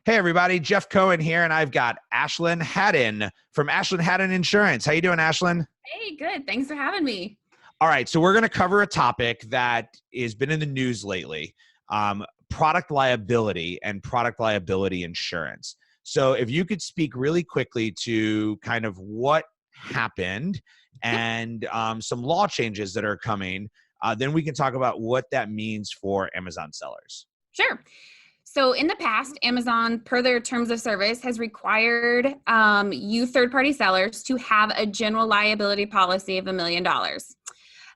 Hey everybody, Jeff Cohen here, and I've got Ashlin Hadden from Ashlin Hadden Insurance. How you doing, Ashlin? Hey, good. Thanks for having me. All right, so we're going to cover a topic that has been in the news lately, product liability and product liability insurance. So if you could speak really quickly to kind of what happened Yep, and some law changes that are coming, then we can talk about what that means for Amazon sellers. sure. So in the past, Amazon, per their terms of service, has required you third-party sellers to have a general liability policy of $1 million.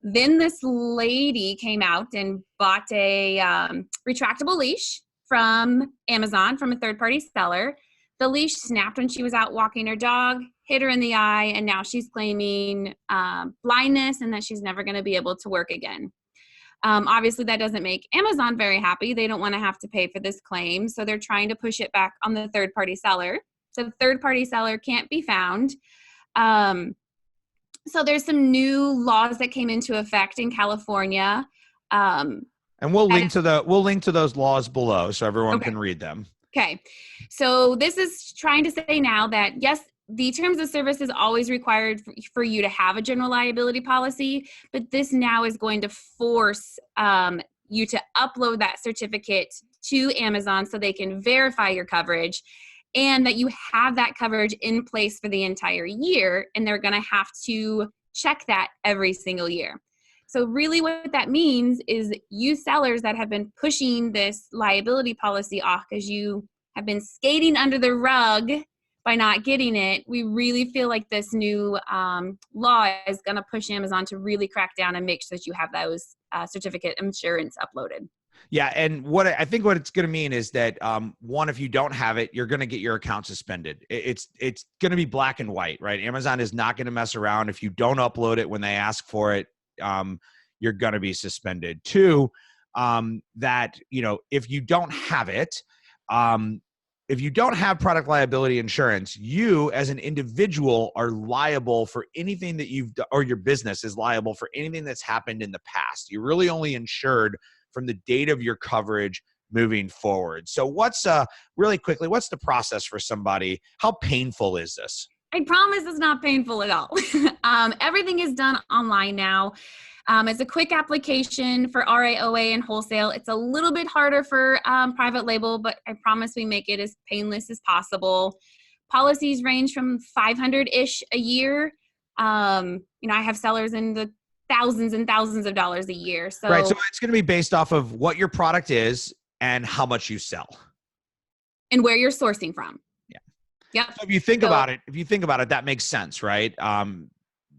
Then this lady came out and bought a retractable leash from Amazon from a third-party seller. The leash snapped when she was out walking her dog, hit her in the eye, and now she's claiming blindness and that she's never going to be able to work again. Obviously, that doesn't make Amazon very happy. They don't want to have to pay for this claim, so they're trying to push it back on the third-party seller. So the third-party seller can't be found. So there's some new laws that came into effect in California. And we'll link to those laws below so everyone Okay. can read them. Okay. So this is trying to say now that, yes, the terms of service is always required for you to have a general liability policy, but this now is going to force you to upload that certificate to Amazon so they can verify your coverage and that you have that coverage in place for the entire year, and they're going to have to check that every single year. So really what that means is you sellers that have been pushing this liability policy off because you have been skating under the rug by not getting it, we really feel like this new law is going to push Amazon to really crack down and make sure that you have those certificate insurance uploaded. Yeah, and what it's going to mean is that one, if you don't have it, you're going to get your account suspended. It's going to be black and white, right? Amazon is not going to mess around. If you don't upload it when they ask for it, you're going to be suspended. Two, that if you don't have it, if you don't have product liability insurance, you as an individual are liable for anything that you've done, or your business is liable for anything that's happened in the past. You're really only insured from the date of your coverage moving forward. So really quickly, what's the process for somebody? How painful is this? I promise it's not painful at all. Everything is done online now. It's a quick application for RAOA and wholesale. It's a little bit harder for private label, but I promise we make it as painless as possible. Policies range from 500-ish a year. I have sellers in the thousands and thousands of dollars a year. So, right. So it's going to be based off of what your product is and how much you sell. And where you're sourcing from. Yeah. Yep. So if you think about it, that makes sense, right?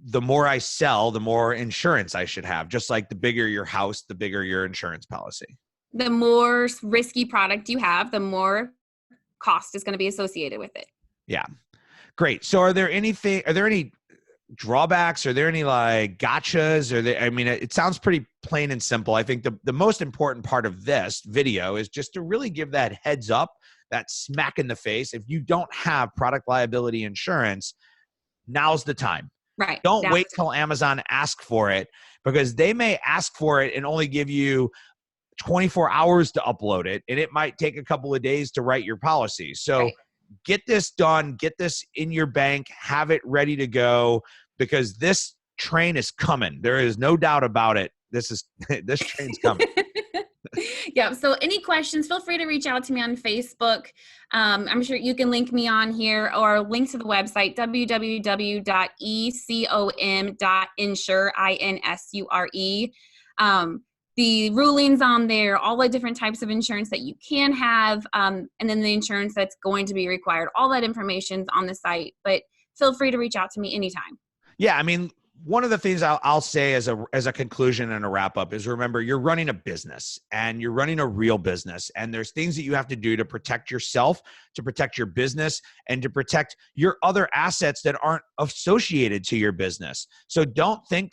The more I sell, the more insurance I should have. Just like the bigger your house, the bigger your insurance policy. The more risky product you have, the more cost is going to be associated with it. Yeah. Great. So are there any drawbacks? Are there any like gotchas? It sounds pretty plain and simple. I think the most important part of this video is just to really give that heads up, that smack in the face. If you don't have product liability insurance, now's the time. Right. Don't wait till Amazon asks for it, because they may ask for it and only give you 24 hours to upload it, and it might take a couple of days to write your policy. So get this done, get this in your bank, have it ready to go, because this train is coming. There is no doubt about it. This train's coming. Yeah. So any questions, feel free to reach out to me on Facebook. I'm sure you can link me on here or link to the website, www.ecom.insure, INSURE. The rulings on there, all the different types of insurance that you can have, and then the insurance that's going to be required. All that information's on the site, but feel free to reach out to me anytime. Yeah. One of the things I'll say as a conclusion and a wrap up is, remember, you're running a business, and you're running a real business, and there's things that you have to do to protect yourself, to protect your business, and to protect your other assets that aren't associated to your business. So don't think,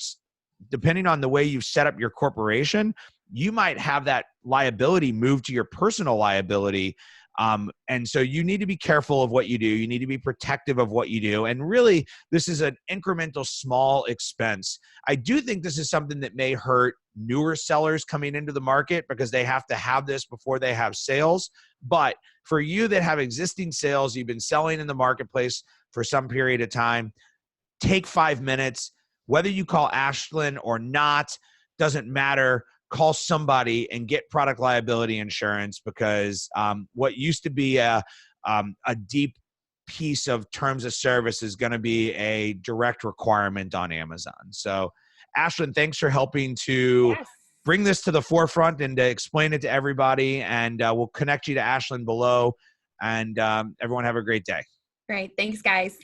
depending on the way you've set up your corporation, you might have that liability move to your personal liability. And so you need to be careful of what you do. You need to be protective of what you do. And really, this is an incremental small expense. I do think this is something that may hurt newer sellers coming into the market because they have to have this before they have sales. But for you that have existing sales, you've been selling in the marketplace for some period of time, take 5 minutes. Whether you call Ashlin or not, doesn't matter. Call somebody and get product liability insurance, because what used to be a deep piece of terms of service is going to be a direct requirement on Amazon. So, Ashlin, thanks for helping to Yes. bring this to the forefront and to explain it to everybody. And we'll connect you to Ashlin below. And everyone have a great day. Great. Thanks, guys.